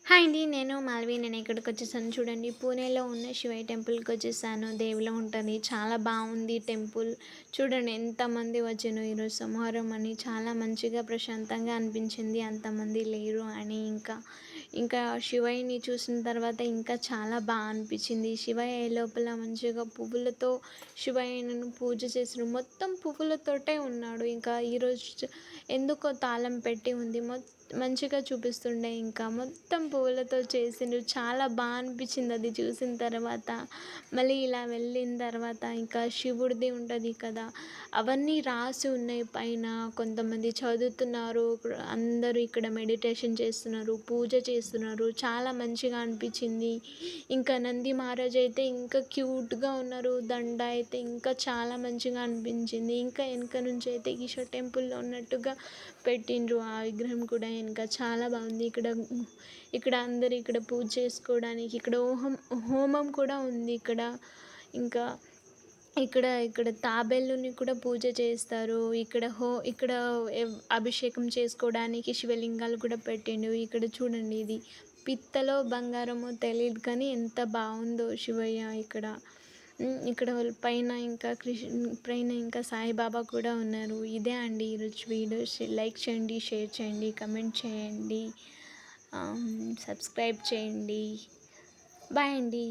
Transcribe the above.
Hi అండి. నేను మాల్వి. నేను ఇక్కడికొచ్చేసాను చూడండి. పూణేలో ఉన్న శివయ్య టెంపుల్‌కొచ్చేసాను. దేవుళ్ళ ఉంటది. చాలా బావుంది టెంపుల్. చూడండి ఎంతమంది వచ్చానో ఈరోజు సోమవారం అని చాలా మంచిగా ప్రశాంతంగా అనిపించింది. అంతమంది లేరు అని ఇంకా శివయ్యని చూసిన తర్వాత ఇంకా చాలా అనిపించింది. శివయ్య లోపల మంచిగా పువ్వులతో శివయ్యను పూజ చేసిర్రు. మొత్తం పువ్వులతోటే ఉన్నాడు. ఇంకా ఈరోజు ఎందుకో తాళం పెట్టి ఉంది. మంచిగా చూపిస్తుండే ఇంకా మొత్తం పువ్వులతో చేసిండ్రు. చాలా అనిపించింది అది చూసిన తర్వాత. మళ్ళీ ఇలా వెళ్ళిన తర్వాత ఇంకా శివుడిది ఉంటది కదా! అవన్నీ రాసి ఉన్నాయి పైన. కొంతమంది చదువుతున్నారు. అందరూ ఇక్కడ మెడిటేషన్ చేస్తున్నారు. పూజ చేస్తున్నారు. చాలా మంచిగా అనిపించింది. ఇంకా నంది మహారాజ్ అయితే ఇంకా క్యూట్‌గా ఉన్నారు. దండ అయితే ఇంకా చాలా మంచిగా అనిపించింది. ఇంకా వెనక నుంచి అయితే ఈశ్వర్ టెంపుల్‌లో ఉన్నట్టుగా పెట్టిండ్రు. ఆ విగ్రహం కూడా వెనక చాలా బాగుంది. ఇక్కడ అందరూ ఇక్కడ పూజ చేసుకోవడానికి ఇక్కడ హోమం కూడా ఉంది ఇక్కడ. ఇంకా ఇక్కడ తాబేలుని కూడా పూజ చేస్తారు. ఇక్కడ అభిషేకం చేసుకోవడానికి శివలింగాలు కూడా పెట్టిండు. ఇక్కడ చూడండి ఇది పిత్తలో బంగారమో తెలీదు కానీ ఎంత బావుందో శివయ్య ఇక్కడ. ఇక్కడ పైన పైన ఇంకా సాయిబాబా కూడా ఉన్నారు. ఇదే అండి ఈరోజు వీడియో. లైక్ చేయండి, షేర్ చేయండి, కమెంట్ చేయండి, సబ్స్క్రైబ్ చేయండి. బాయ్ అండి.